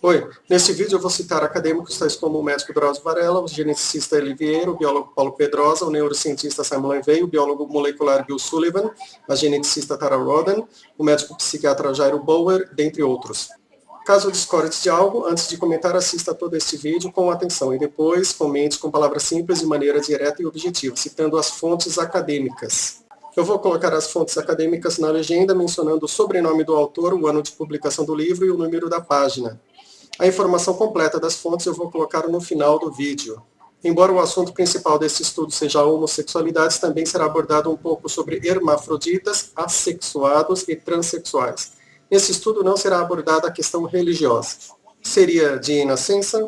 Oi, neste vídeo eu vou citar acadêmicos tais como o médico Drauzio Varela, o geneticista Eli Vieira, o biólogo Paulo Pedrosa, o neurocientista Simon Levey, o biólogo molecular Bill Sullivan, a geneticista Tara Rodden, o médico psiquiatra Jairo Bauer, dentre outros. Caso discorde de algo, antes de comentar, assista todo este vídeo com atenção e depois comente com palavras simples de maneira direta e objetiva, citando as fontes acadêmicas. Eu vou colocar as fontes acadêmicas na legenda, mencionando o sobrenome do autor, o ano de publicação do livro e o número da página. A informação completa das fontes eu vou colocar no final do vídeo. Embora o assunto principal desse estudo seja a homossexualidade, também será abordado um pouco sobre hermafroditas, assexuados e transexuais. Nesse estudo não será abordada a questão religiosa. Seria de nascença.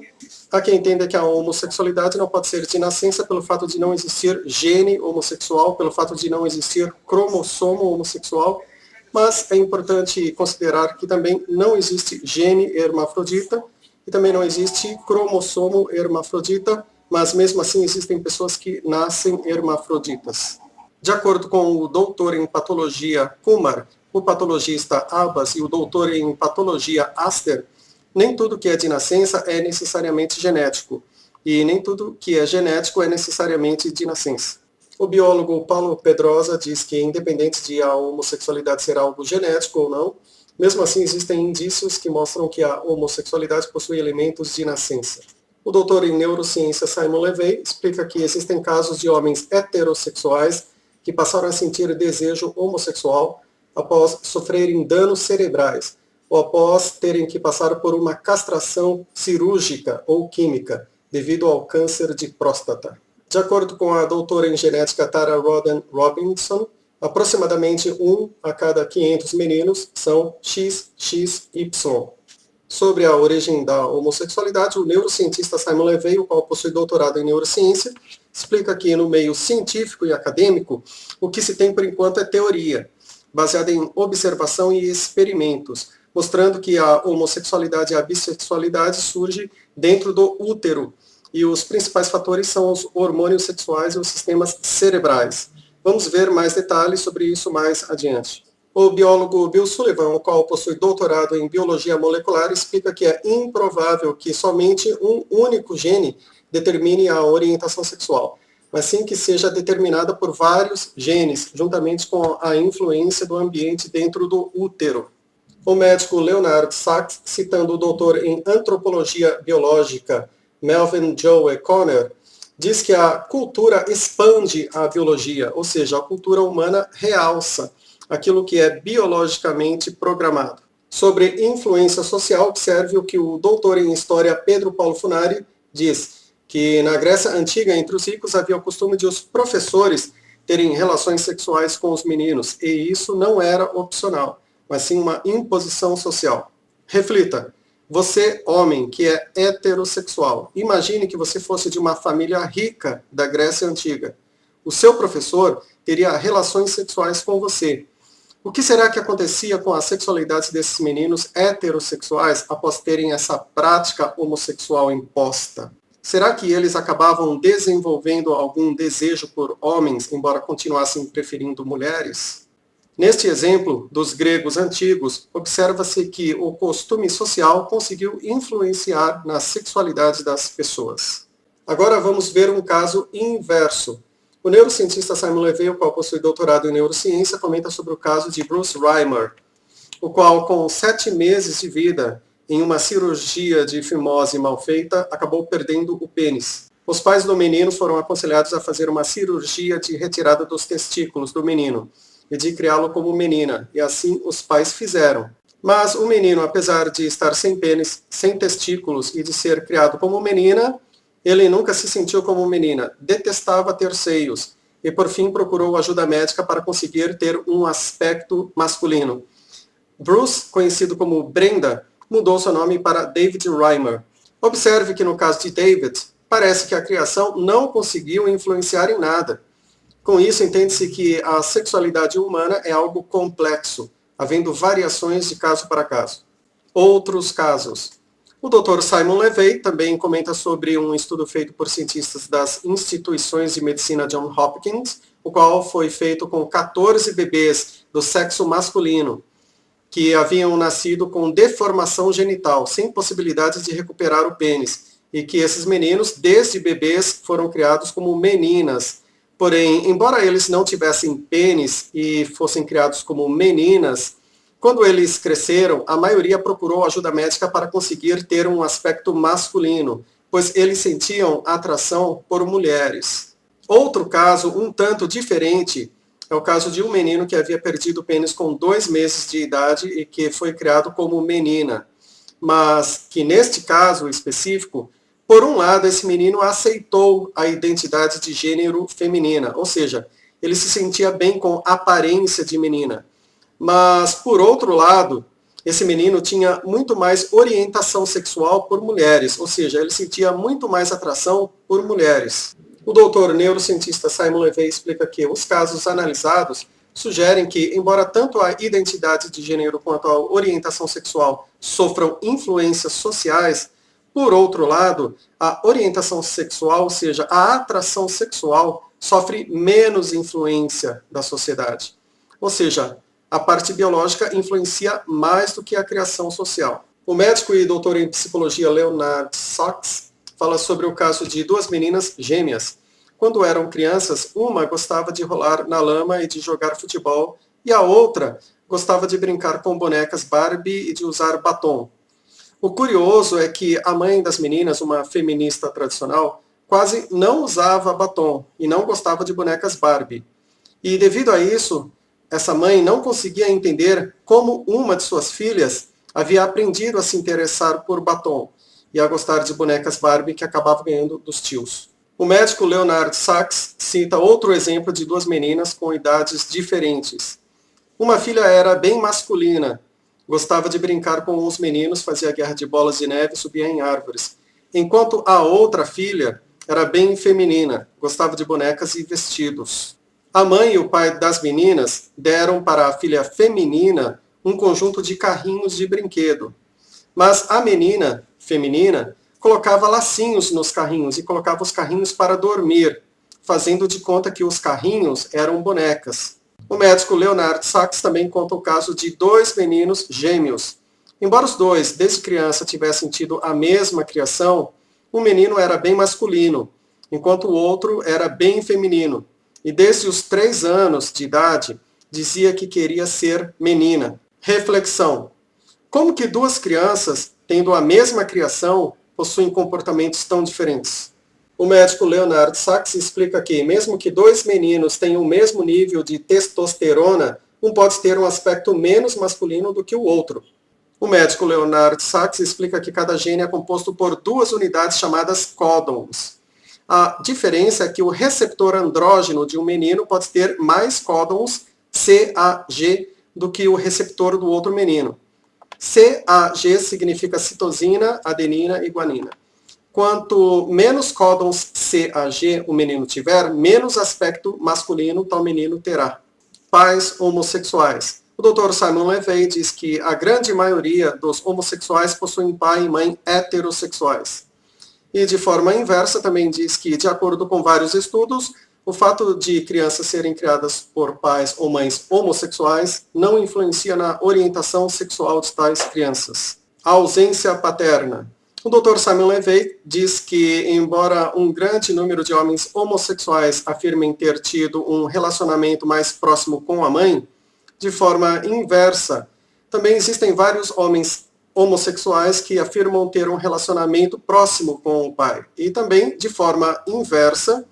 Há quem entenda que a homossexualidade não pode ser de nascença pelo fato de não existir gene homossexual, pelo fato de não existir cromossomo homossexual, mas é importante considerar que também não existe gene hermafrodita e também não existe cromossomo hermafrodita, mas mesmo assim existem pessoas que nascem hermafroditas. De acordo com o doutor em patologia Kumar, o patologista Abbas e o doutor em patologia Aster, nem tudo que é de nascença é necessariamente genético, e nem tudo que é genético é necessariamente de nascença. O biólogo Paulo Pedrosa diz que, independente de a homossexualidade ser algo genético ou não, mesmo assim existem indícios que mostram que a homossexualidade possui elementos de nascença. O doutor em neurociência Simon Levey explica que existem casos de homens heterossexuais que passaram a sentir desejo homossexual após sofrerem danos cerebrais ou após terem que passar por uma castração cirúrgica ou química devido ao câncer de próstata. De acordo com a doutora em genética Tara Rodden Robinson, aproximadamente 1 a cada 500 meninos são XXY. Sobre a origem da homossexualidade, o neurocientista Simon Levey, o qual possui doutorado em neurociência, explica que no meio científico e acadêmico, o que se tem por enquanto é teoria, baseada em observação e experimentos, mostrando que a homossexualidade e a bissexualidade surgem dentro do útero, e os principais fatores são os hormônios sexuais e os sistemas cerebrais. Vamos ver mais detalhes sobre isso mais adiante. O biólogo Bill Sullivan, o qual possui doutorado em biologia molecular, explica que é improvável que somente um único gene determine a orientação sexual, mas sim que seja determinada por vários genes, juntamente com a influência do ambiente dentro do útero. O médico Leonard Sachs, citando o doutor em antropologia biológica Melvin Joe Conner, diz que a cultura expande a biologia, ou seja, a cultura humana realça aquilo que é biologicamente programado. Sobre influência social, observe o que o doutor em história Pedro Paulo Funari diz, que na Grécia Antiga, entre os ricos, havia o costume de os professores terem relações sexuais com os meninos, e isso não era opcional, mas sim uma imposição social. Reflita. Você, homem, que é heterossexual, imagine que você fosse de uma família rica da Grécia Antiga. O seu professor teria relações sexuais com você. O que será que acontecia com a sexualidade desses meninos heterossexuais após terem essa prática homossexual imposta? Será que eles acabavam desenvolvendo algum desejo por homens, embora continuassem preferindo mulheres? Neste exemplo dos gregos antigos, observa-se que o costume social conseguiu influenciar na sexualidade das pessoas. Agora vamos ver um caso inverso. O neurocientista Simon Levey, o qual possui doutorado em neurociência, comenta sobre o caso de Bruce Reimer, o qual, com 7 meses de vida, em uma cirurgia de fimose mal feita, acabou perdendo o pênis. Os pais do menino foram aconselhados a fazer uma cirurgia de retirada dos testículos do menino e de criá-lo como menina, e assim os pais fizeram. Mas o menino, apesar de estar sem pênis, sem testículos e de ser criado como menina, ele nunca se sentiu como menina, detestava ter seios, e por fim procurou ajuda médica para conseguir ter um aspecto masculino. Bruce, conhecido como Brenda, mudou seu nome para David Reimer. Observe que no caso de David, parece que a criação não conseguiu influenciar em nada. Com isso, entende-se que a sexualidade humana é algo complexo, havendo variações de caso para caso. Outros casos. O Dr. Simon Levey também comenta sobre um estudo feito por cientistas das instituições de medicina John Hopkins, o qual foi feito com 14 bebês do sexo masculino, que haviam nascido com deformação genital, sem possibilidade de recuperar o pênis, e que esses meninos, desde bebês, foram criados como meninas. Porém, embora eles não tivessem pênis e fossem criados como meninas, quando eles cresceram, a maioria procurou ajuda médica para conseguir ter um aspecto masculino, pois eles sentiam atração por mulheres. Outro caso, um tanto diferente, é o caso de um menino que havia perdido o pênis com 2 meses de idade e que foi criado como menina. Mas que neste caso específico, por um lado, esse menino aceitou a identidade de gênero feminina, ou seja, ele se sentia bem com a aparência de menina. Mas, por outro lado, esse menino tinha muito mais orientação sexual por mulheres, ou seja, ele sentia muito mais atração por mulheres. O doutor neurocientista Simon Levey explica que os casos analisados sugerem que, embora tanto a identidade de gênero quanto a orientação sexual sofram influências sociais, por outro lado, a orientação sexual, ou seja, a atração sexual, sofre menos influência da sociedade. Ou seja, a parte biológica influencia mais do que a criação social. O médico e doutor em psicologia Leonard Sachs fala sobre o caso de 2 meninas gêmeas. Quando eram crianças, uma gostava de rolar na lama e de jogar futebol, e a outra gostava de brincar com bonecas Barbie e de usar batom. O curioso é que a mãe das meninas, uma feminista tradicional, quase não usava batom e não gostava de bonecas Barbie. E devido a isso, essa mãe não conseguia entender como uma de suas filhas havia aprendido a se interessar por batom e a gostar de bonecas Barbie que acabava ganhando dos tios. O médico Leonard Sachs cita outro exemplo de 2 meninas com idades diferentes. Uma filha era bem masculina, gostava de brincar com os meninos, fazia guerra de bolas de neve e subia em árvores. Enquanto a outra filha era bem feminina, gostava de bonecas e vestidos. A mãe e o pai das meninas deram para a filha feminina um conjunto de carrinhos de brinquedo. Mas a menina, feminina, colocava lacinhos nos carrinhos e colocava os carrinhos para dormir, fazendo de conta que os carrinhos eram bonecas. O médico Leonard Sachs também conta o caso de 2 meninos gêmeos. Embora os dois, desde criança, tivessem tido a mesma criação, um menino era bem masculino, enquanto o outro era bem feminino. E desde os 3 anos de idade, dizia que queria ser menina. Reflexão. Como que 2 crianças, tendo a mesma criação, possuem comportamentos tão diferentes? O médico Leonard Sachs explica que, mesmo que 2 meninos tenham o mesmo nível de testosterona, um pode ter um aspecto menos masculino do que o outro. O médico Leonard Sachs explica que cada gene é composto por 2 unidades chamadas códons. A diferença é que o receptor andrógeno de um menino pode ter mais códons CAG do que o receptor do outro menino. CAG significa citosina, adenina e guanina. Quanto menos códons CAG o menino tiver, menos aspecto masculino tal menino terá. Pais homossexuais. O Dr. Simon Levey diz que a grande maioria dos homossexuais possuem pai e mãe heterossexuais. E de forma inversa também diz que, de acordo com vários estudos, o fato de crianças serem criadas por pais ou mães homossexuais não influencia na orientação sexual de tais crianças. A ausência paterna. O Dr. Simon Levey diz que, embora um grande número de homens homossexuais afirmem ter tido um relacionamento mais próximo com a mãe, de forma inversa, também existem vários homens homossexuais que afirmam ter um relacionamento próximo com o pai. E também, de forma inversa,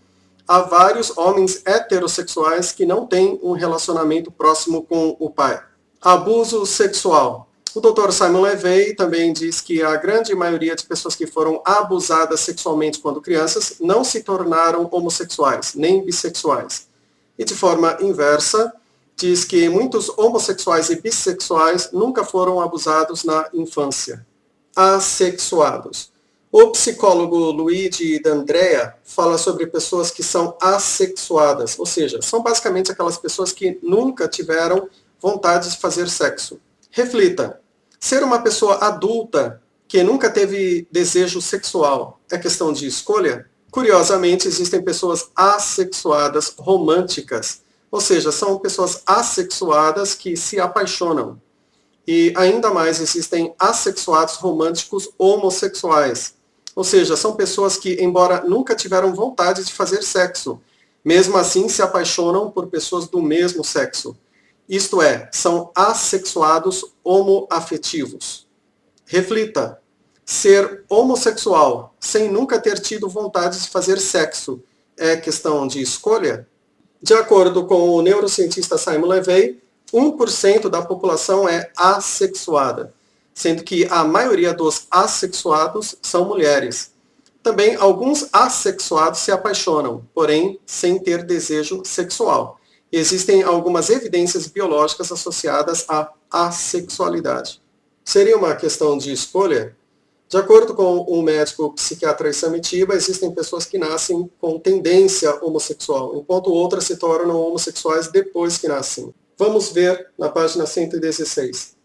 há vários homens heterossexuais que não têm um relacionamento próximo com o pai. Abuso sexual. O Dr. Simon Levey também diz que a grande maioria de pessoas que foram abusadas sexualmente quando crianças não se tornaram homossexuais, nem bissexuais. E de forma inversa, diz que muitos homossexuais e bissexuais nunca foram abusados na infância. Assexuados. O psicólogo Luigi D'Andrea fala sobre pessoas que são assexuadas, ou seja, são basicamente aquelas pessoas que nunca tiveram vontade de fazer sexo. Reflita, ser uma pessoa adulta que nunca teve desejo sexual é questão de escolha? Curiosamente, existem pessoas assexuadas românticas, ou seja, são pessoas assexuadas que se apaixonam. E ainda mais existem assexuados românticos homossexuais. Ou seja, são pessoas que, embora nunca tiveram vontade de fazer sexo, mesmo assim se apaixonam por pessoas do mesmo sexo. Isto é, são assexuados homoafetivos. Reflita, ser homossexual sem nunca ter tido vontade de fazer sexo é questão de escolha? De acordo com o neurocientista Simon Levey, 1% da população é assexuada, sendo que a maioria dos assexuados são mulheres. Também alguns assexuados se apaixonam, porém sem ter desejo sexual. Existem algumas evidências biológicas associadas à assexualidade. Seria uma questão de escolha? De acordo com o médico psiquiatra Issam Itiba, existem pessoas que nascem com tendência homossexual, enquanto outras se tornam homossexuais depois que nascem. Vamos ver na página 116.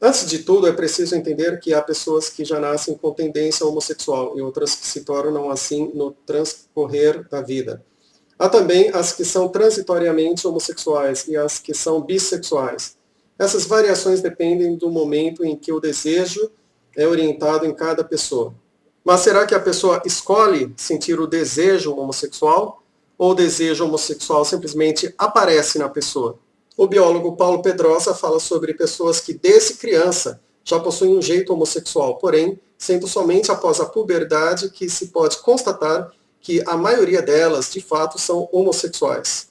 Antes de tudo, é preciso entender que há pessoas que já nascem com tendência homossexual e outras que se tornam assim no transcorrer da vida. Há também as que são transitoriamente homossexuais e as que são bissexuais. Essas variações dependem do momento em que o desejo é orientado em cada pessoa. Mas será que a pessoa escolhe sentir o desejo homossexual ou o desejo homossexual simplesmente aparece na pessoa? O biólogo Paulo Pedrosa fala sobre pessoas que desde criança já possuem um jeito homossexual, porém, sendo somente após a puberdade que se pode constatar que a maioria delas, de fato, são homossexuais.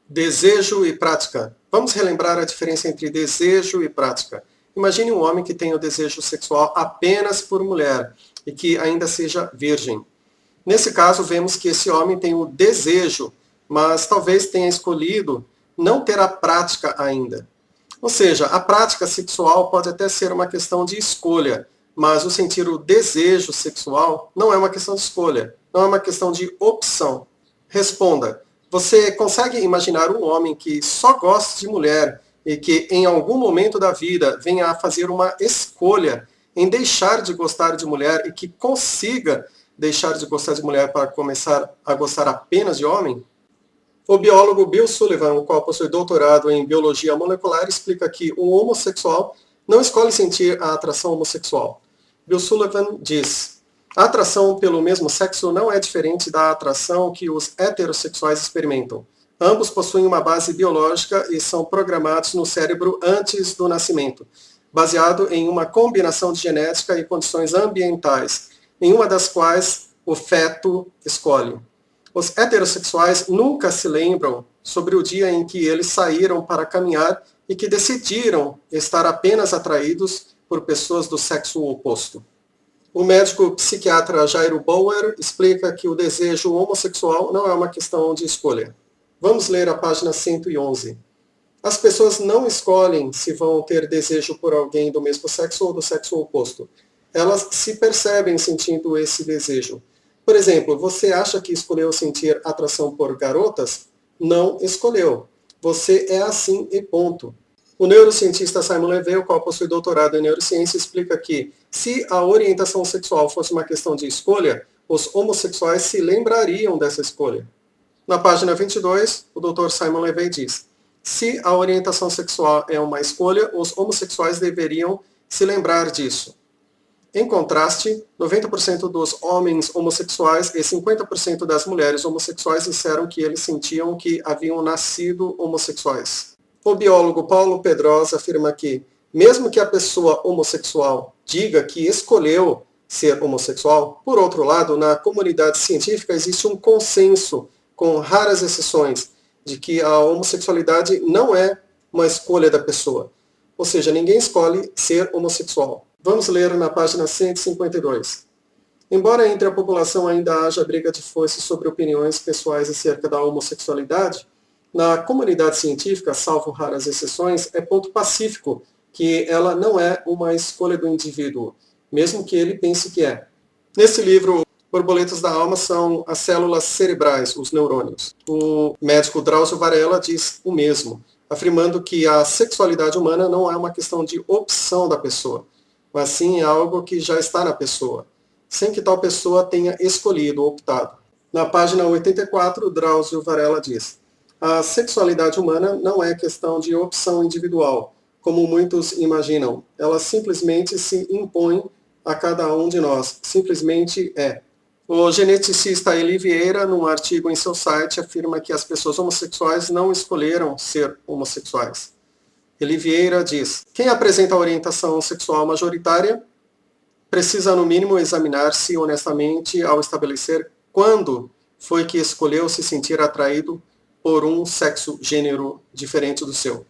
Desejo e prática. Vamos relembrar a diferença entre desejo e prática. Imagine um homem que tem o desejo sexual apenas por mulher e que ainda seja virgem. Nesse caso, vemos que esse homem tem o desejo, mas talvez tenha escolhido não ter a prática ainda. Ou seja, a prática sexual pode até ser uma questão de escolha, mas o sentir o desejo sexual não é uma questão de escolha, não é uma questão de opção. Responda, você consegue imaginar um homem que só gosta de mulher e que em algum momento da vida venha a fazer uma escolha em deixar de gostar de mulher e que consiga deixar de gostar de mulher para começar a gostar apenas de homem? O biólogo Bill Sullivan, o qual possui doutorado em biologia molecular, explica que o homossexual não escolhe sentir a atração homossexual. Bill Sullivan diz, a atração pelo mesmo sexo não é diferente da atração que os heterossexuais experimentam. Ambos possuem uma base biológica e são programados no cérebro antes do nascimento, baseado em uma combinação de genética e condições ambientais, nenhuma das quais o feto escolhe. Os heterossexuais nunca se lembram sobre o dia em que eles saíram para caminhar e que decidiram estar apenas atraídos por pessoas do sexo oposto. O médico psiquiatra Jairo Bauer explica que o desejo homossexual não é uma questão de escolha. Vamos ler a página 111. As pessoas não escolhem se vão ter desejo por alguém do mesmo sexo ou do sexo oposto. Elas se percebem sentindo esse desejo. Por exemplo, você acha que escolheu sentir atração por garotas? Não escolheu. Você é assim e ponto. O neurocientista Simon Levey, o qual possui doutorado em neurociência, explica que, se a orientação sexual fosse uma questão de escolha, os homossexuais se lembrariam dessa escolha. Na página 22, o Dr. Simon Levey diz, se a orientação sexual é uma escolha, os homossexuais deveriam se lembrar disso. Em contraste, 90% dos homens homossexuais e 50% das mulheres homossexuais disseram que eles sentiam que haviam nascido homossexuais. O biólogo Paulo Pedrosa afirma que, mesmo que a pessoa homossexual diga que escolheu ser homossexual, por outro lado, na comunidade científica existe um consenso, com raras exceções, de que a homossexualidade não é uma escolha da pessoa. Ou seja, ninguém escolhe ser homossexual. Vamos ler na página 152. Embora entre a população ainda haja briga de foice sobre opiniões pessoais acerca da homossexualidade, na comunidade científica, salvo raras exceções, é ponto pacífico que ela não é uma escolha do indivíduo, mesmo que ele pense que é. Nesse livro, borboletas da alma são as células cerebrais, os neurônios. O médico Drauzio Varela diz o mesmo, afirmando que a sexualidade humana não é uma questão de opção da pessoa, mas sim é algo que já está na pessoa, sem que tal pessoa tenha escolhido ou optado. Na página 84, Drauzio Varela diz, a sexualidade humana não é questão de opção individual, como muitos imaginam. Ela simplesmente se impõe a cada um de nós. Simplesmente é. O geneticista Eli Vieira, num artigo em seu site, afirma que as pessoas homossexuais não escolheram ser homossexuais. Eli Vieira diz: quem apresenta a orientação sexual majoritária precisa, no mínimo, examinar-se honestamente ao estabelecer quando foi que escolheu se sentir atraído por um sexo-gênero diferente do seu.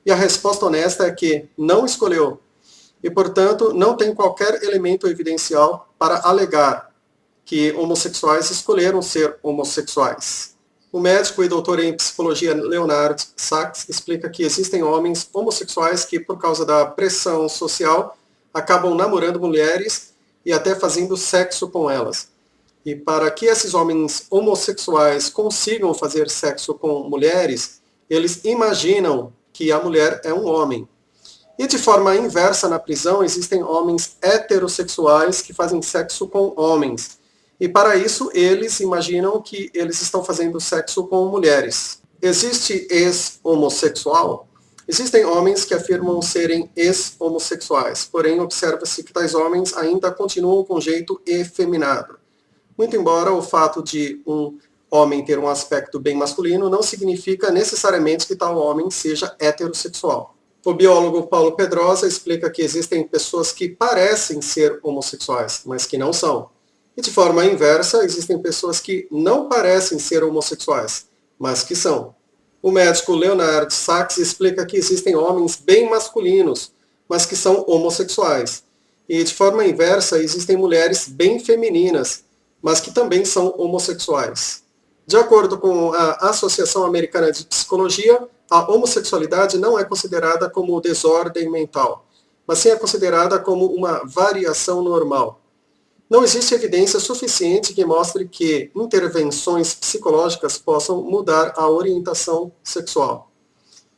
E a resposta honesta é que não escolheu e, portanto, não tem qualquer elemento evidencial para alegar que homossexuais escolheram ser homossexuais. O médico e doutor em psicologia Leonard Sachs explica que existem homens homossexuais que, por causa da pressão social, acabam namorando mulheres e até fazendo sexo com elas. E para que esses homens homossexuais consigam fazer sexo com mulheres, eles imaginam que a mulher é um homem. E de forma inversa, na prisão, existem homens heterossexuais que fazem sexo com homens. E para isso, eles imaginam que eles estão fazendo sexo com mulheres. Existe ex-homossexual? Existem homens que afirmam serem ex-homossexuais, porém observa-se que tais homens ainda continuam com jeito efeminado. Muito embora o fato de um homem ter um aspecto bem masculino não significa necessariamente que tal homem seja heterossexual. O biólogo Paulo Pedrosa explica que existem pessoas que parecem ser homossexuais, mas que não são. E de forma inversa, existem pessoas que não parecem ser homossexuais, mas que são. O médico Leonard Sachs explica que existem homens bem masculinos, mas que são homossexuais. E de forma inversa, existem mulheres bem femininas, mas que também são homossexuais. De acordo com a Associação Americana de Psicologia, a homossexualidade não é considerada como desordem mental, mas sim é considerada como uma variação normal. Não existe evidência suficiente que mostre que intervenções psicológicas possam mudar a orientação sexual.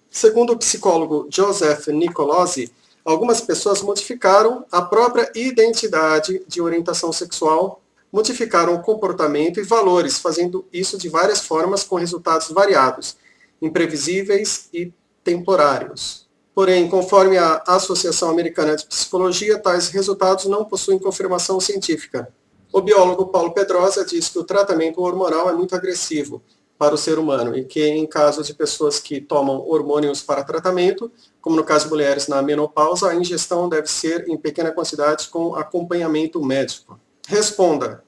Segundo o psicólogo Joseph Nicolosi, algumas pessoas modificaram a própria identidade de orientação sexual, modificaram o comportamento e valores, fazendo isso de várias formas com resultados variados, imprevisíveis e temporários. Porém, conforme a Associação Americana de Psicologia, tais resultados não possuem confirmação científica. O biólogo Paulo Pedrosa diz que o tratamento hormonal é muito agressivo para o ser humano e que, em caso de pessoas que tomam hormônios para tratamento, como no caso de mulheres na menopausa, a ingestão deve ser em pequena quantidade com acompanhamento médico. Responda: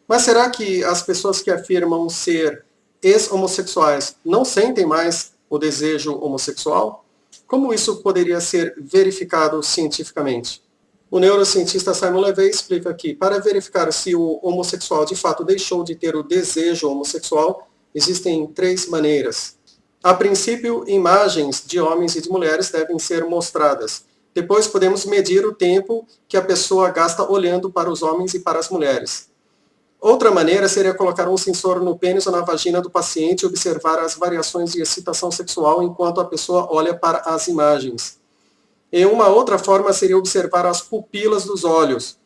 mas será que as pessoas que afirmam ser ex-homossexuais não sentem mais o desejo homossexual? Como isso poderia ser verificado cientificamente? O neurocientista Simon Levey explica que, para verificar se o homossexual de fato deixou de ter o desejo homossexual, existem 3 maneiras. A princípio, imagens de homens e de mulheres devem ser mostradas. Depois podemos medir o tempo que a pessoa gasta olhando para os homens e para as mulheres. Outra maneira seria colocar um sensor no pênis ou na vagina do paciente e observar as variações de excitação sexual enquanto a pessoa olha para as imagens. E uma outra forma seria observar as pupilas dos olhos,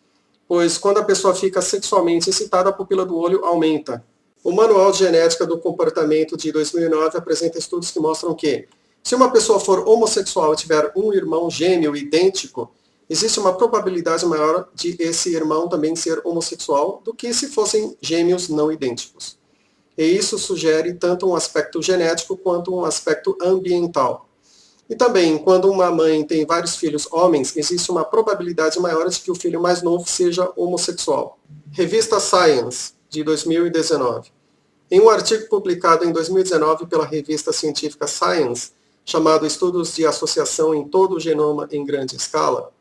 pois quando a pessoa fica sexualmente excitada, a pupila do olho aumenta. O Manual de Genética do Comportamento de 2009 apresenta estudos que mostram que, se uma pessoa for homossexual e tiver um irmão gêmeo idêntico, existe uma probabilidade maior de esse irmão também ser homossexual do que se fossem gêmeos não idênticos. E isso sugere tanto um aspecto genético quanto um aspecto ambiental. E também, quando uma mãe tem vários filhos homens, existe uma probabilidade maior de que o filho mais novo seja homossexual. Revista Science, de 2019. Em um artigo publicado em 2019 pela revista científica Science, chamado Estudos de Associação em todo o Genoma em Grande Escala,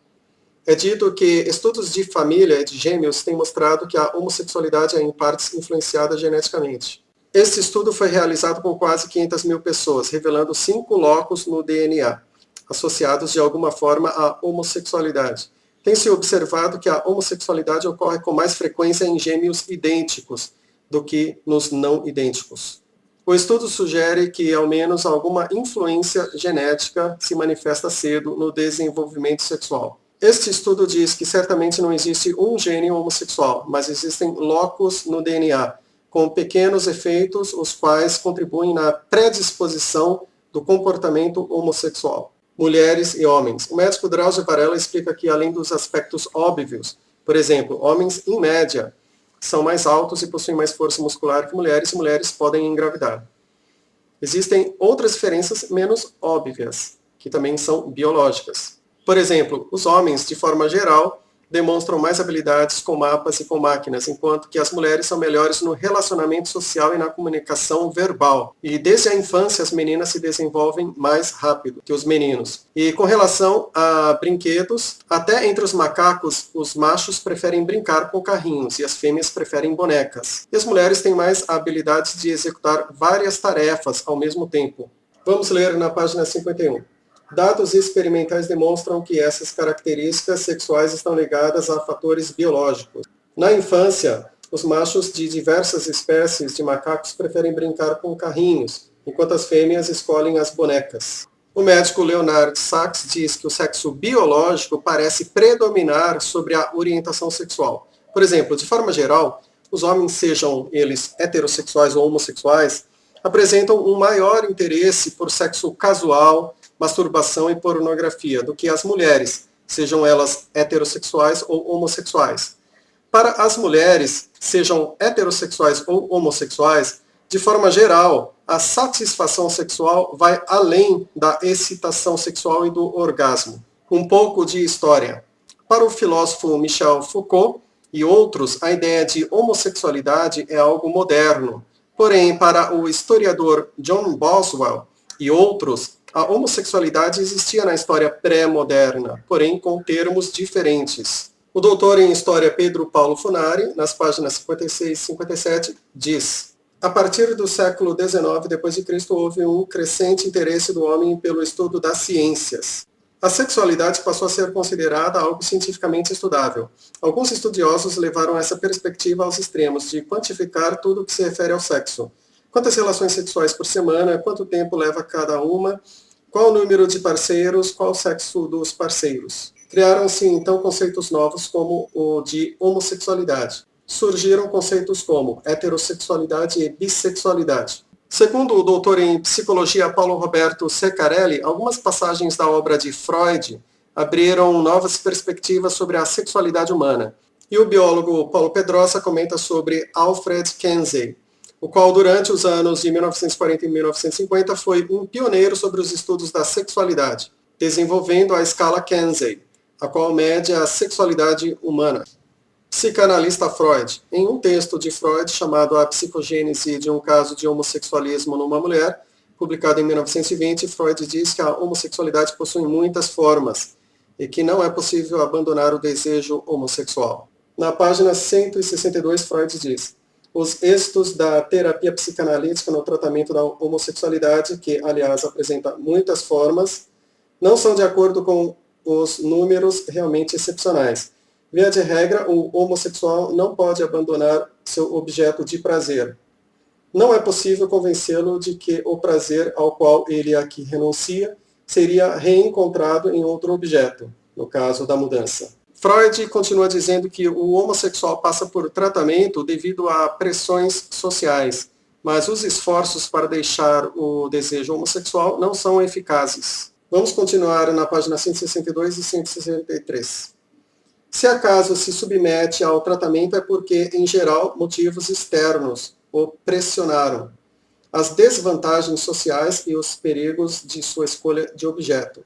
é dito que estudos de família de gêmeos têm mostrado que a homossexualidade é em partes influenciada geneticamente. Este estudo foi realizado com quase 500 mil pessoas, revelando 5 locos no DNA, associados de alguma forma à homossexualidade. Tem-se observado que a homossexualidade ocorre com mais frequência em gêmeos idênticos do que nos não idênticos. O estudo sugere que ao menos alguma influência genética se manifesta cedo no desenvolvimento sexual. Este estudo diz que certamente não existe um gene homossexual, mas existem locos no DNA, com pequenos efeitos, os quais contribuem na predisposição do comportamento homossexual. mulheres e homens. O médico Drauzio Varela explica que, além dos aspectos óbvios, por exemplo, homens, em média, são mais altos e possuem mais força muscular que mulheres, e mulheres podem engravidar. Existem outras diferenças menos óbvias, que também são biológicas. Por exemplo, os homens, de forma geral, demonstram mais habilidades com mapas e com máquinas, enquanto que as mulheres são melhores no relacionamento social e na comunicação verbal. E desde a infância as meninas se desenvolvem mais rápido que os meninos. E com relação a brinquedos, até entre os macacos, os machos preferem brincar com carrinhos e as fêmeas preferem bonecas. E as mulheres têm mais habilidades de executar várias tarefas ao mesmo tempo. Vamos ler na página 51. Dados experimentais demonstram que essas características sexuais estão ligadas a fatores biológicos. Na infância, os machos de diversas espécies de macacos preferem brincar com carrinhos, enquanto as fêmeas escolhem as bonecas. O médico Leonard Sachs diz que o sexo biológico parece predominar sobre a orientação sexual. Por exemplo, de forma geral, os homens, sejam eles heterossexuais ou homossexuais, apresentam um maior interesse por sexo casual, masturbação e pornografia do que as mulheres, sejam elas heterossexuais ou homossexuais. Para as mulheres, sejam heterossexuais ou homossexuais, de forma geral, a satisfação sexual vai além da excitação sexual e do orgasmo. Um pouco de história. Para o filósofo Michel Foucault e outros, a ideia de homossexualidade é algo moderno. Porém, para o historiador John Boswell e outros, a homossexualidade existia na história pré-moderna, porém com termos diferentes. O doutor em História Pedro Paulo Funari, nas páginas 56 e 57, diz: a partir do século XIX d.C., houve um crescente interesse do homem pelo estudo das ciências. A sexualidade passou a ser considerada algo cientificamente estudável. Alguns estudiosos levaram essa perspectiva aos extremos de quantificar tudo o que se refere ao sexo. Quantas relações sexuais por semana, quanto tempo leva cada uma, qual o número de parceiros, qual o sexo dos parceiros. Criaram-se então conceitos novos como o de homossexualidade. Surgiram conceitos como heterossexualidade e bissexualidade. Segundo o doutor em psicologia Paulo Roberto Ceccarelli, algumas passagens da obra de Freud abriram novas perspectivas sobre a sexualidade humana. E o biólogo Paulo Pedrosa comenta sobre Alfred Kinsey, o qual durante os anos de 1940 e 1950 foi um pioneiro sobre os estudos da sexualidade, desenvolvendo a escala Kinsey, a qual mede a sexualidade humana. Psicanalista Freud. Em um texto de Freud chamado A Psicogênese de um Caso de Homossexualismo numa Mulher, publicado em 1920, Freud diz que a homossexualidade possui muitas formas e que não é possível abandonar o desejo homossexual. Na página 162, Freud diz: os êxitos da terapia psicanalítica no tratamento da homossexualidade, que, aliás, apresenta muitas formas, não são de acordo com os números realmente excepcionais. Via de regra, o homossexual não pode abandonar seu objeto de prazer. Não é possível convencê-lo de que o prazer ao qual ele aqui renuncia seria reencontrado em outro objeto, no caso da mudança. Freud continua dizendo que o homossexual passa por tratamento devido a pressões sociais, mas os esforços para deixar o desejo homossexual não são eficazes. Vamos continuar na página 162 e 163. Se acaso se submete ao tratamento é porque, em geral, motivos externos o pressionaram, as desvantagens sociais e os perigos de sua escolha de objeto.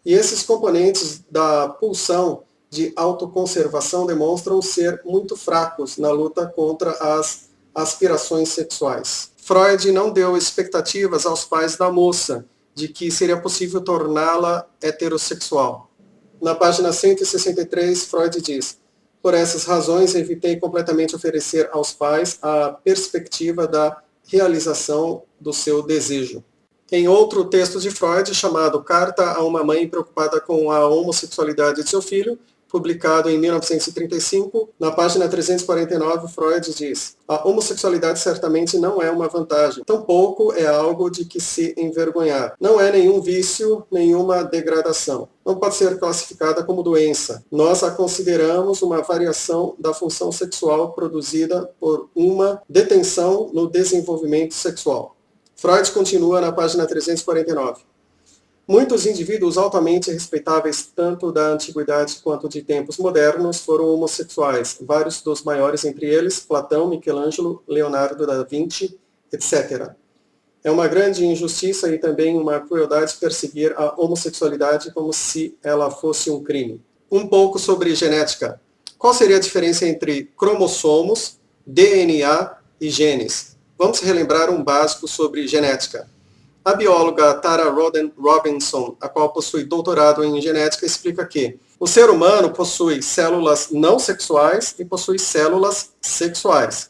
E esses componentes da pulsão de autoconservação demonstram ser muito fracos na luta contra as aspirações sexuais. Freud não deu expectativas aos pais da moça de que seria possível torná-la heterossexual. Na página 163, Freud diz: por essas razões, evitei completamente oferecer aos pais a perspectiva da realização do seu desejo. Em outro texto de Freud, chamado Carta a uma Mãe Preocupada com a Homossexualidade de Seu Filho, publicado em 1935, na página 349, Freud diz: a homossexualidade certamente não é uma vantagem, tampouco é algo de que se envergonhar. Não é nenhum vício, nenhuma degradação. Não pode ser classificada como doença. Nós a consideramos uma variação da função sexual produzida por uma detenção no desenvolvimento sexual. Freud continua na página 349. Muitos indivíduos altamente respeitáveis, tanto da antiguidade quanto de tempos modernos, foram homossexuais. Vários dos maiores entre eles, Platão, Michelangelo, Leonardo da Vinci, etc. É uma grande injustiça e também uma crueldade perseguir a homossexualidade como se ela fosse um crime. Um pouco sobre genética. Qual seria a diferença entre cromossomos, DNA e genes? Vamos relembrar um básico sobre genética. A bióloga Tara Robinson, a qual possui doutorado em genética, explica que o ser humano possui células não sexuais e possui células sexuais.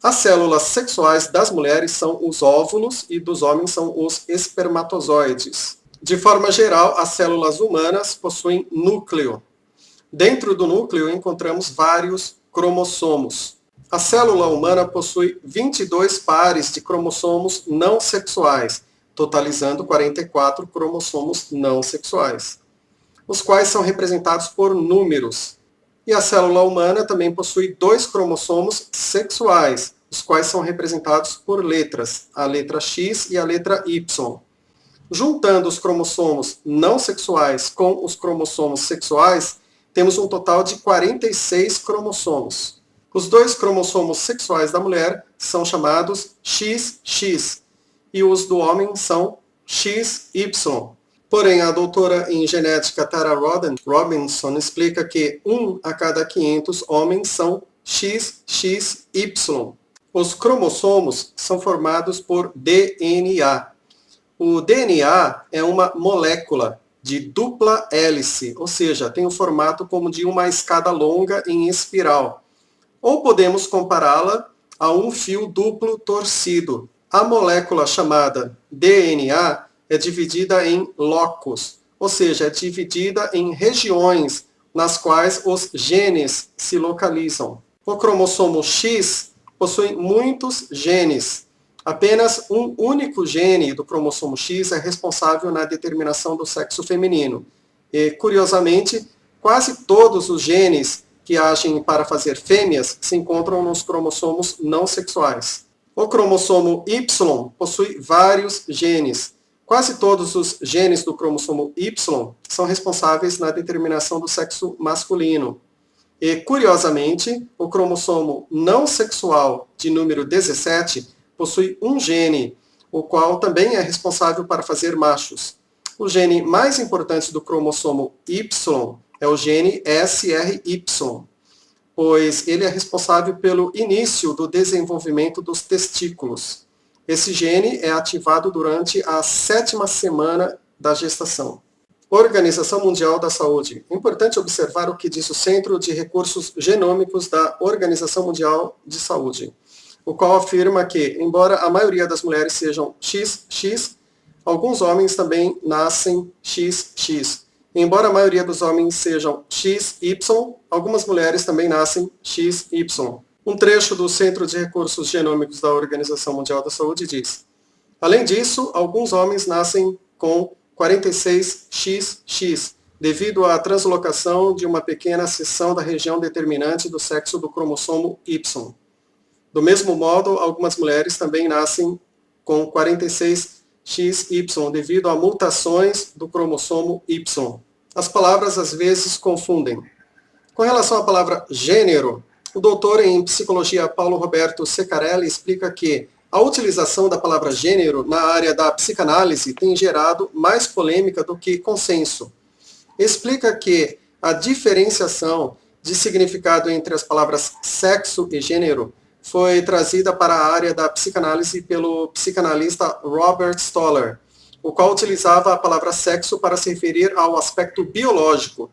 As células sexuais das mulheres são os óvulos e dos homens são os espermatozoides. De forma geral, as células humanas possuem núcleo. Dentro do núcleo encontramos vários cromossomos. A célula humana possui 22 pares de cromossomos não sexuais, totalizando 44 cromossomos não sexuais, os quais são representados por números. E a célula humana também possui 2 cromossomos sexuais, os quais são representados por letras, a letra X e a letra Y. Juntando os cromossomos não sexuais com os cromossomos sexuais, temos um total de 46 cromossomos. Os 2 cromossomos sexuais da mulher são chamados XX e os do homem são XY. Porém, a doutora em genética Tara Robinson explica que 1 a cada 500 homens são XXY. Os cromossomos são formados por DNA. O DNA é uma molécula de dupla hélice, ou seja, tem o formato como de uma escada longa em espiral. Ou podemos compará-la a um fio duplo torcido. A molécula chamada DNA é dividida em locos, ou seja, é dividida em regiões nas quais os genes se localizam. O cromossomo X possui muitos genes. Apenas um único gene do cromossomo X é responsável na determinação do sexo feminino. E, curiosamente, quase todos os genes que agem para fazer fêmeas se encontram nos cromossomos não sexuais. O cromossomo Y possui vários genes. Quase todos os genes do cromossomo Y são responsáveis na determinação do sexo masculino. E, curiosamente, o cromossomo não sexual de número 17 possui um gene, o qual também é responsável para fazer machos. O gene mais importante do cromossomo Y é o gene SRY, pois ele é responsável pelo início do desenvolvimento dos testículos. Esse gene é ativado durante a 7ª semana da gestação. Organização Mundial da Saúde. É importante observar o que diz o Centro de Recursos Genômicos da Organização Mundial de Saúde, o qual afirma que, embora a maioria das mulheres sejam XX, alguns homens também nascem XX. Embora a maioria dos homens sejam XY, algumas mulheres também nascem XY. Um trecho do Centro de Recursos Genômicos da Organização Mundial da Saúde diz: além disso, alguns homens nascem com 46XX, devido à translocação de uma pequena seção da região determinante do sexo do cromossomo Y. Do mesmo modo, algumas mulheres também nascem com 46XY, devido a mutações do cromossomo Y. As palavras às vezes confundem. Com relação à palavra gênero, o doutor em psicologia Paulo Roberto Ceccarelli explica que a utilização da palavra gênero na área da psicanálise tem gerado mais polêmica do que consenso. Explica que a diferenciação de significado entre as palavras sexo e gênero foi trazida para a área da psicanálise pelo psicanalista Robert Stoller, o qual utilizava a palavra sexo para se referir ao aspecto biológico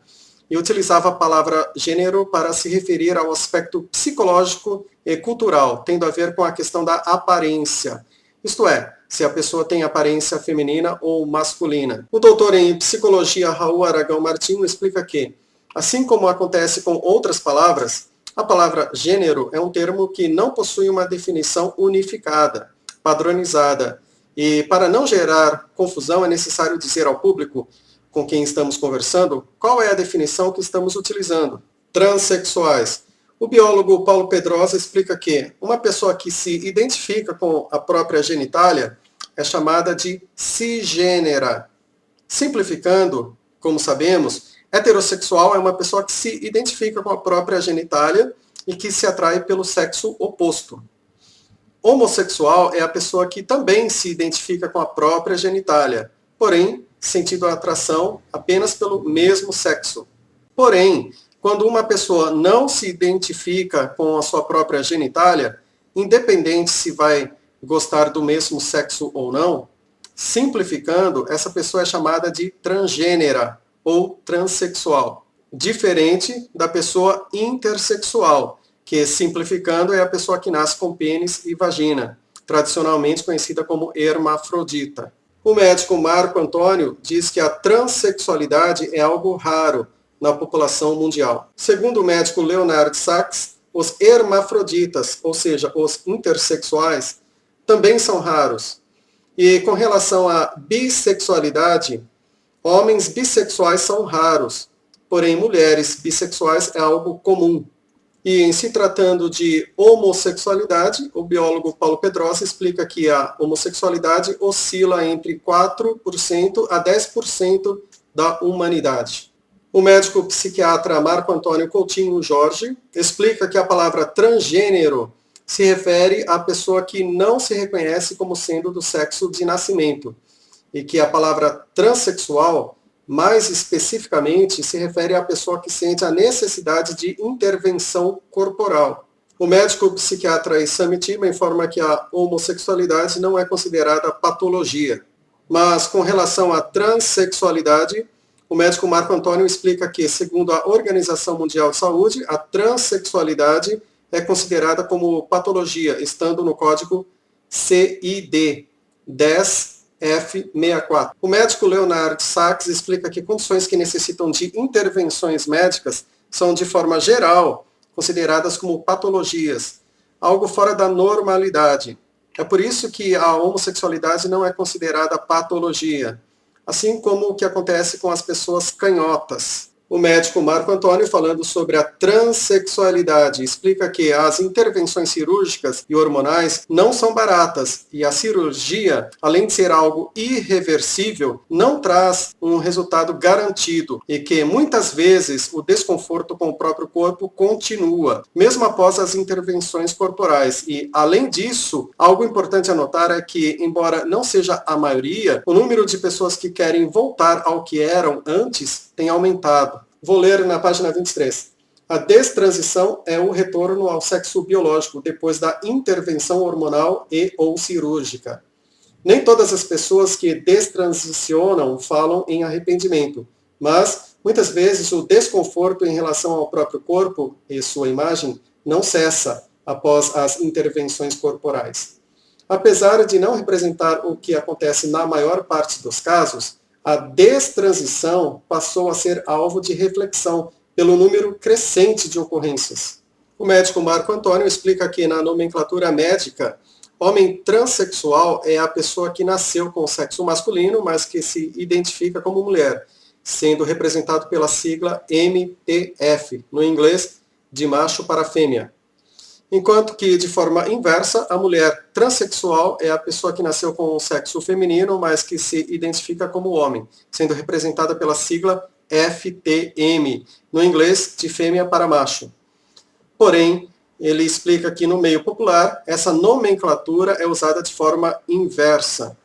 e utilizava a palavra gênero para se referir ao aspecto psicológico e cultural, tendo a ver com a questão da aparência, isto é, se a pessoa tem aparência feminina ou masculina. O doutor em psicologia Raul Aragão Martinho explica que, assim como acontece com outras palavras, a palavra gênero é um termo que não possui uma definição unificada, padronizada, e para não gerar confusão é necessário dizer ao público com quem estamos conversando qual é a definição que estamos utilizando. Transsexuais. O biólogo Paulo Pedrosa explica que uma pessoa que se identifica com a própria genitália é chamada de cisgênera. Simplificando, como sabemos, heterossexual é uma pessoa que se identifica com a própria genitália e que se atrai pelo sexo oposto. Homossexual é a pessoa que também se identifica com a própria genitália, porém, sentindo a atração apenas pelo mesmo sexo. Porém, quando uma pessoa não se identifica com a sua própria genitália, independente se vai gostar do mesmo sexo ou não, simplificando, essa pessoa é chamada de transgênera ou transexual, diferente da pessoa intersexual, que, simplificando, é a pessoa que nasce com pênis e vagina, tradicionalmente conhecida como hermafrodita. O médico Marco Antônio diz que a transexualidade é algo raro na população mundial. Segundo o médico Leonard Sachs, os hermafroditas, ou seja, os intersexuais, também são raros. E com relação à bissexualidade, homens bissexuais são raros, porém mulheres bissexuais é algo comum. E em se tratando de homossexualidade, o biólogo Paulo Pedrosa explica que a homossexualidade oscila entre 4% a 10% da humanidade. O médico psiquiatra Marco Antônio Coutinho Jorge explica que a palavra transgênero se refere à pessoa que não se reconhece como sendo do sexo de nascimento, e que a palavra transexual, mais especificamente, se refere à pessoa que sente a necessidade de intervenção corporal. O médico psiquiatra Issam Mitiba informa que a homossexualidade não é considerada patologia. Mas com relação à transexualidade, o médico Marco Antônio explica que, segundo a Organização Mundial de Saúde, a transexualidade é considerada como patologia, estando no código CID 10F64. O médico Leonard Sachs explica que condições que necessitam de intervenções médicas são, de forma geral, consideradas como patologias, algo fora da normalidade. É por isso que a homossexualidade não é considerada patologia, assim como o que acontece com as pessoas canhotas. O médico Marco Antônio, falando sobre a transexualidade, explica que as intervenções cirúrgicas e hormonais não são baratas e a cirurgia, além de ser algo irreversível, não traz um resultado garantido e que muitas vezes o desconforto com o próprio corpo continua, mesmo após as intervenções corporais. E, além disso, algo importante a notar é que, embora não seja a maioria, o número de pessoas que querem voltar ao que eram antes tem aumentado. Vou ler na página 23. A destransição é o retorno ao sexo biológico depois da intervenção hormonal e ou cirúrgica. Nem todas as pessoas que destransicionam falam em arrependimento, mas muitas vezes o desconforto em relação ao próprio corpo e sua imagem não cessa após as intervenções corporais. Apesar de não representar o que acontece na maior parte dos casos, a destransição passou a ser alvo de reflexão pelo número crescente de ocorrências. O médico Marco Antônio explica que, na nomenclatura médica, homem transexual é a pessoa que nasceu com o sexo masculino, mas que se identifica como mulher, sendo representado pela sigla MTF, no inglês, de macho para fêmea. Enquanto que, de forma inversa, a mulher transexual é a pessoa que nasceu com o sexo feminino, mas que se identifica como homem, sendo representada pela sigla FTM, no inglês, de fêmea para macho. Porém, ele explica que no meio popular, essa nomenclatura é usada de forma inversa.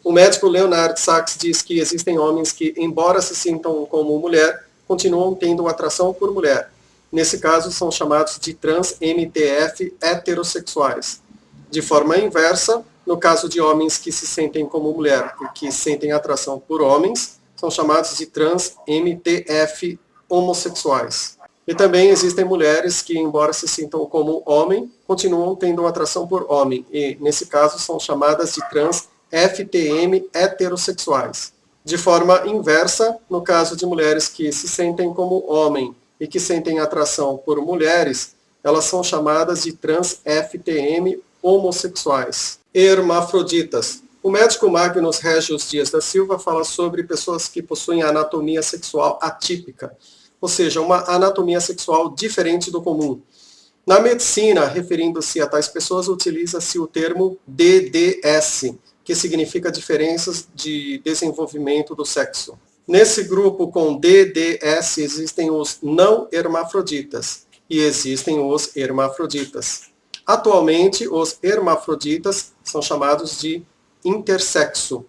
O médico Leonard Sachs diz que existem homens que, embora se sintam como mulher, continuam tendo atração por mulher. Nesse caso, são chamados de trans-MTF heterossexuais. De forma inversa, no caso de homens que se sentem como mulher e que sentem atração por homens, são chamados de trans-MTF homossexuais. E também existem mulheres que, embora se sintam como homem, continuam tendo atração por homem, e, nesse caso, são chamadas de trans-FTM heterossexuais. De forma inversa, no caso de mulheres que se sentem como homem e que sentem atração por mulheres, elas são chamadas de trans-FTM homossexuais. Hermafroditas. O médico Magnus Regius Dias da Silva fala sobre pessoas que possuem anatomia sexual atípica, ou seja, uma anatomia sexual diferente do comum. Na medicina, referindo-se a tais pessoas, utiliza-se o termo DDS, que significa diferenças de desenvolvimento do sexo. Nesse grupo com D, D, S existem os não hermafroditas e existem os hermafroditas. Atualmente, os hermafroditas são chamados de intersexo.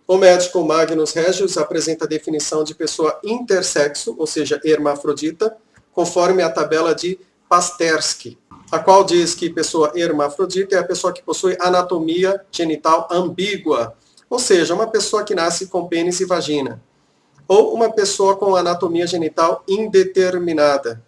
O médico Magnus Regius apresenta a definição de pessoa intersexo, ou seja, hermafrodita, conforme a tabela de Pasterski, a qual diz que pessoa hermafrodita é a pessoa que possui anatomia genital ambígua, ou seja, uma pessoa que nasce com pênis e vagina, ou uma pessoa com anatomia genital indeterminada.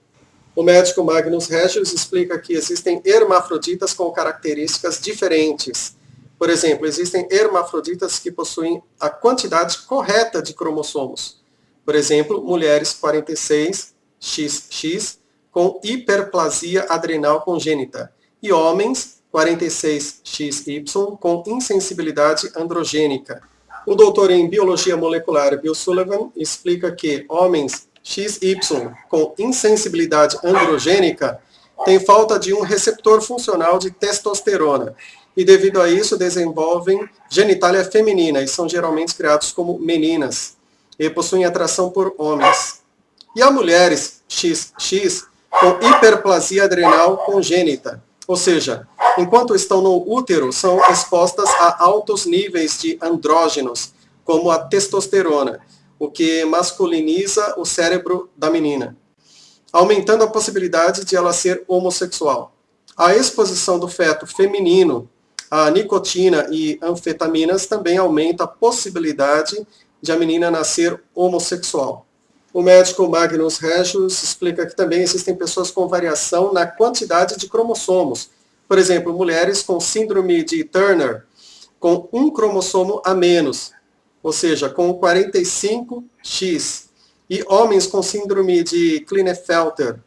O médico Magnus Regius explica que existem hermafroditas com características diferentes. Por exemplo, existem hermafroditas que possuem a quantidade correta de cromossomos. Por exemplo, mulheres 46XX com hiperplasia adrenal congênita e homens 46XY com insensibilidade androgênica. O doutor em biologia molecular Bill Sullivan explica que homens XY com insensibilidade androgênica têm falta de um receptor funcional de testosterona e, devido a isso, desenvolvem genitália feminina e são geralmente criados como meninas e possuem atração por homens. E há mulheres XX com hiperplasia adrenal congênita, ou seja, enquanto estão no útero, são expostas a altos níveis de andrógenos, como a testosterona, o que masculiniza o cérebro da menina, aumentando a possibilidade de ela ser homossexual. A exposição do feto feminino a nicotina e anfetaminas também aumenta a possibilidade de a menina nascer homossexual. O médico Magnus Regius explica que também existem pessoas com variação na quantidade de cromossomos. Por exemplo, mulheres com síndrome de Turner, com um cromossomo a menos, ou seja, com 45X. E homens com síndrome de Klinefelter,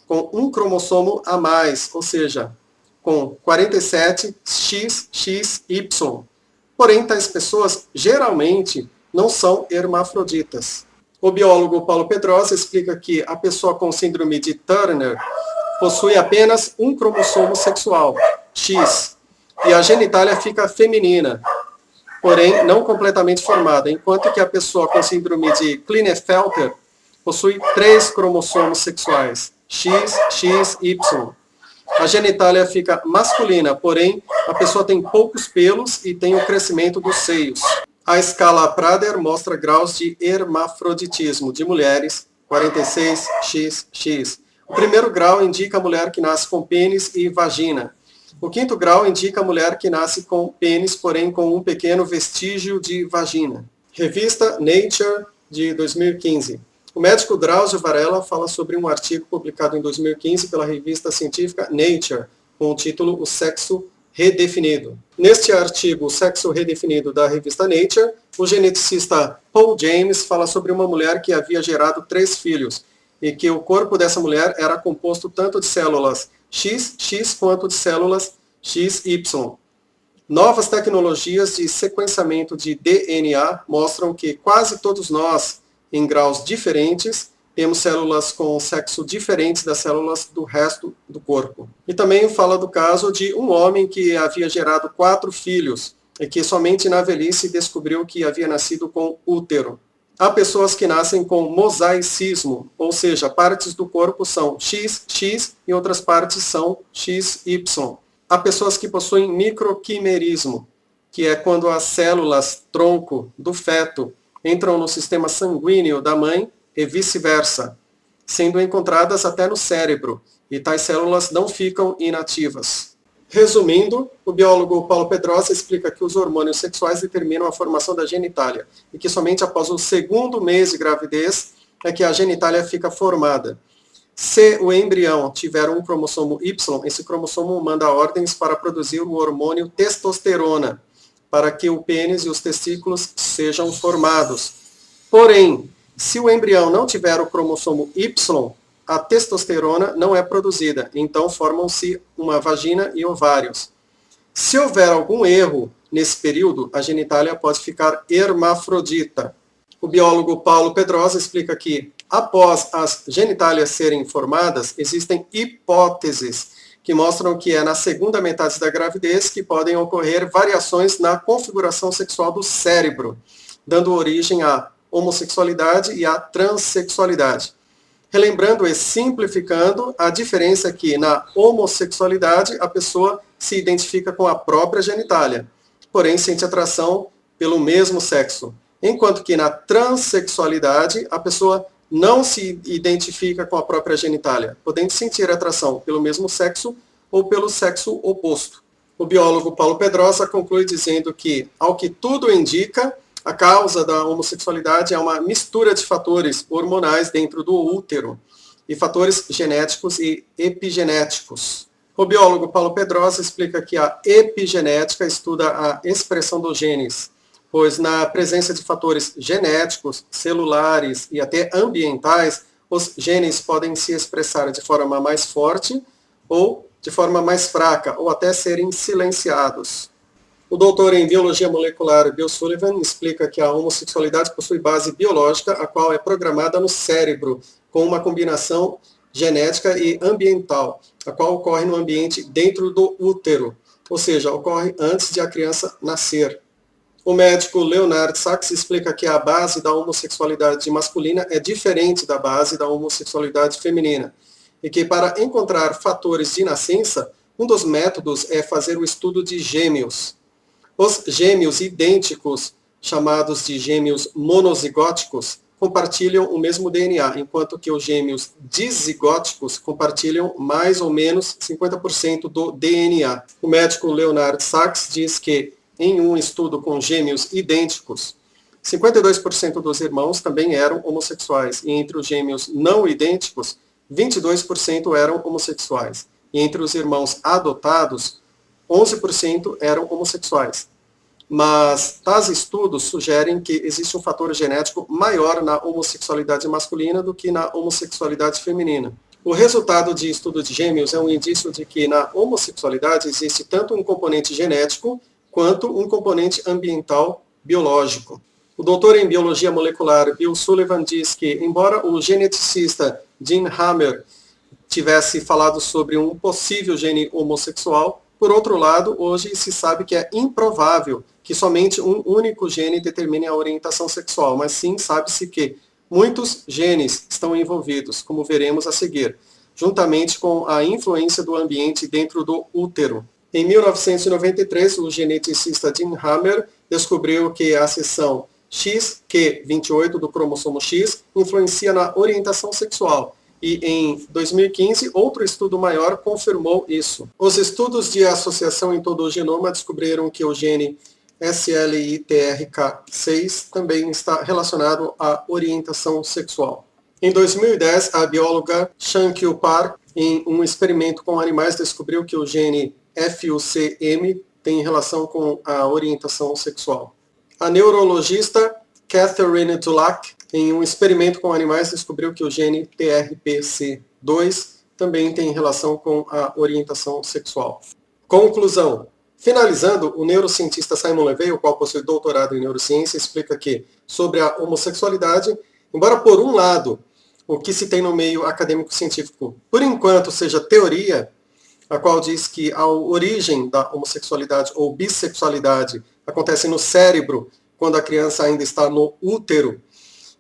com um cromossomo a mais, ou seja, com 47XXY. Porém, tais pessoas geralmente não são hermafroditas. O biólogo Paulo Pedrosa explica que a pessoa com síndrome de Turner possui apenas um cromossomo sexual, X, e a genitália fica feminina, porém não completamente formada, enquanto que a pessoa com síndrome de Klinefelter possui 3 cromossomos sexuais, X, X, Y. A genitália fica masculina, porém a pessoa tem poucos pelos e tem o crescimento dos seios. A escala Prader mostra graus de hermafroditismo de mulheres 46XX. O primeiro grau indica a mulher que nasce com pênis e vagina. O quinto grau indica a mulher que nasce com pênis, porém com um pequeno vestígio de vagina. Revista Nature, de 2015. O médico Drauzio Varela fala sobre um artigo publicado em 2015 pela revista científica Nature, com o título O Sexo Redefinido. Neste artigo, O Sexo Redefinido, da revista Nature, o geneticista Paul James fala sobre uma mulher que havia gerado 3 filhos, e que o corpo dessa mulher era composto tanto de células XX quanto de células XY. Novas tecnologias de sequenciamento de DNA mostram que quase todos nós, em graus diferentes, temos células com sexo diferentes das células do resto do corpo. E também fala do caso de um homem que havia gerado 4 filhos e que somente na velhice descobriu que havia nascido com útero. Há pessoas que nascem com mosaicismo, ou seja, partes do corpo são XX e outras partes são XY. Há pessoas que possuem microquimerismo, que é quando as células tronco do feto entram no sistema sanguíneo da mãe e vice-versa, sendo encontradas até no cérebro, e tais células não ficam inativas. Resumindo, o biólogo Paulo Pedrosa explica que os hormônios sexuais determinam a formação da genitália, e que somente após o 2º mês de gravidez é que a genitália fica formada. Se o embrião tiver um cromossomo Y, esse cromossomo manda ordens para produzir o hormônio testosterona, para que o pênis e os testículos sejam formados. Porém, se o embrião não tiver o cromossomo Y, a testosterona não é produzida, então formam-se uma vagina e ovários. Se houver algum erro nesse período, a genitália pode ficar hermafrodita. O biólogo Paulo Pedrosa explica que, após as genitálias serem formadas, existem hipóteses que mostram que é na segunda metade da gravidez que podem ocorrer variações na configuração sexual do cérebro, dando origem à homossexualidade e à transexualidade. Relembrando e simplificando, a diferença é que na homossexualidade a pessoa se identifica com a própria genitália, porém sente atração pelo mesmo sexo, enquanto que na transexualidade a pessoa não se identifica com a própria genitália, podendo sentir atração pelo mesmo sexo ou pelo sexo oposto. O biólogo Paulo Pedrosa conclui dizendo que, ao que tudo indica, a causa da homossexualidade é uma mistura de fatores hormonais dentro do útero e fatores genéticos e epigenéticos. O biólogo Paulo Pedrosa explica que a epigenética estuda a expressão dos genes, pois na presença de fatores genéticos, celulares e até ambientais, os genes podem se expressar de forma mais forte ou de forma mais fraca, ou até serem silenciados. O doutor em Biologia Molecular Bill Sullivan explica que a homossexualidade possui base biológica, a qual é programada no cérebro, com uma combinação genética e ambiental, a qual ocorre no ambiente dentro do útero, ou seja, ocorre antes de a criança nascer. O médico Leonard Sachs explica que a base da homossexualidade masculina é diferente da base da homossexualidade feminina, e que para encontrar fatores de nascença, um dos métodos é fazer o estudo de gêmeos. Os gêmeos idênticos, chamados de gêmeos monozigóticos, compartilham o mesmo DNA, enquanto que os gêmeos dizigóticos compartilham mais ou menos 50% do DNA. O médico Leonard Sachs diz que, em um estudo com gêmeos idênticos, 52% dos irmãos também eram homossexuais, e entre os gêmeos não idênticos, 22% eram homossexuais, e entre os irmãos adotados, 11% eram homossexuais. Mas tais estudos sugerem que existe um fator genético maior na homossexualidade masculina do que na homossexualidade feminina. O resultado de estudo de gêmeos é um indício de que na homossexualidade existe tanto um componente genético quanto um componente ambiental biológico. O doutor em Biologia Molecular Bill Sullivan diz que, embora o geneticista Jim Hammer tivesse falado sobre um possível gene homossexual, por outro lado, hoje se sabe que é improvável que somente um único gene determine a orientação sexual, mas sim sabe-se que muitos genes estão envolvidos, como veremos a seguir, juntamente com a influência do ambiente dentro do útero. Em 1993, o geneticista Jim Hammer descobriu que a seção XQ28 do cromossomo X influencia na orientação sexual. E em 2015, outro estudo maior confirmou isso. Os estudos de associação em todo o genoma descobriram que o gene SLITRK6 também está relacionado à orientação sexual. Em 2010, a bióloga Shankyu Park, em um experimento com animais, descobriu que o gene FUCM tem relação com a orientação sexual. A neurologista Catherine Dulac, em um experimento com animais, descobriu que o gene TRPC2 também tem relação com a orientação sexual. Conclusão. Finalizando, o neurocientista Simon Levey, o qual possui doutorado em neurociência, explica que, sobre a homossexualidade, embora por um lado, o que se tem no meio acadêmico-científico, por enquanto, seja teoria, a qual diz que a origem da homossexualidade ou bissexualidade acontece no cérebro, quando a criança ainda está no útero,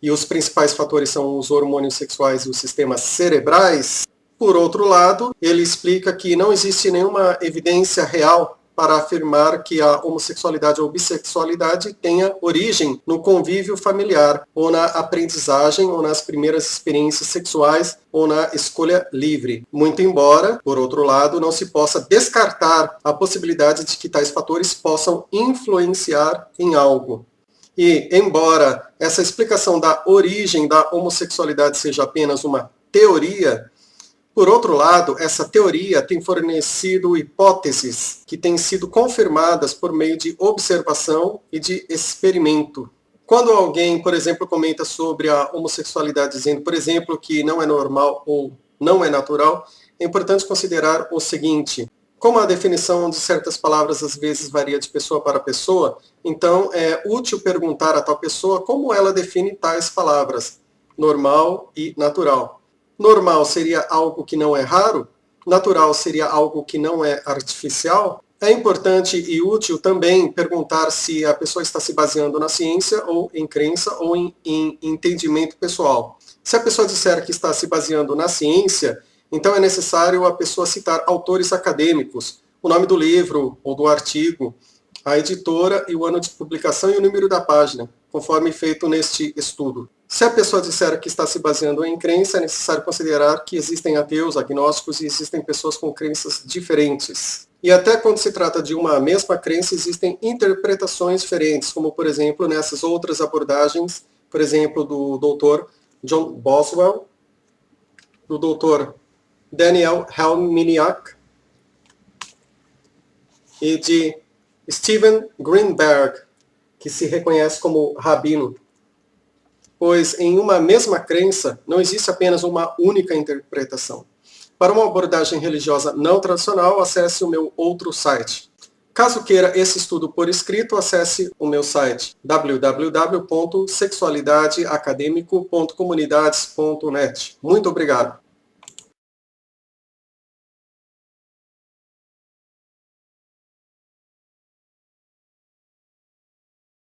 e os principais fatores são os hormônios sexuais e os sistemas cerebrais. Por outro lado, ele explica que não existe nenhuma evidência real para afirmar que a homossexualidade ou bissexualidade tenha origem no convívio familiar, ou na aprendizagem, ou nas primeiras experiências sexuais, ou na escolha livre. Muito embora, por outro lado, não se possa descartar a possibilidade de que tais fatores possam influenciar em algo. E, embora essa explicação da origem da homossexualidade seja apenas uma teoria, por outro lado, essa teoria tem fornecido hipóteses que têm sido confirmadas por meio de observação e de experimento. Quando alguém, por exemplo, comenta sobre a homossexualidade dizendo, por exemplo, que não é normal ou não é natural, é importante considerar o seguinte: como a definição de certas palavras às vezes varia de pessoa para pessoa, então é útil perguntar a tal pessoa como ela define tais palavras, normal e natural. Normal seria algo que não é raro? natural seria algo que não é artificial, é importante e útil também perguntar se a pessoa está se baseando na ciência ou em crença ou em entendimento pessoal. Se a pessoa disser que está se baseando na ciência, então é necessário a pessoa citar autores acadêmicos, o nome do livro ou do artigo, a editora e o ano de publicação e o número da página, conforme feito neste estudo. Se a pessoa disser que está se baseando em crença, é necessário considerar que existem ateus, agnósticos e existem pessoas com crenças diferentes. E até quando se trata de uma mesma crença, existem interpretações diferentes, como, por exemplo, nessas outras abordagens, por exemplo, do Dr. John Boswell, do Dr. Daniel Helminiak e de Steven Greenberg, que se reconhece como rabino. Pois em uma mesma crença não existe apenas uma única interpretação. Para uma abordagem religiosa não tradicional, acesse o meu outro site. Caso queira esse estudo por escrito, acesse o meu site www.sexualidadeacademico.comunidades.net. Muito obrigado.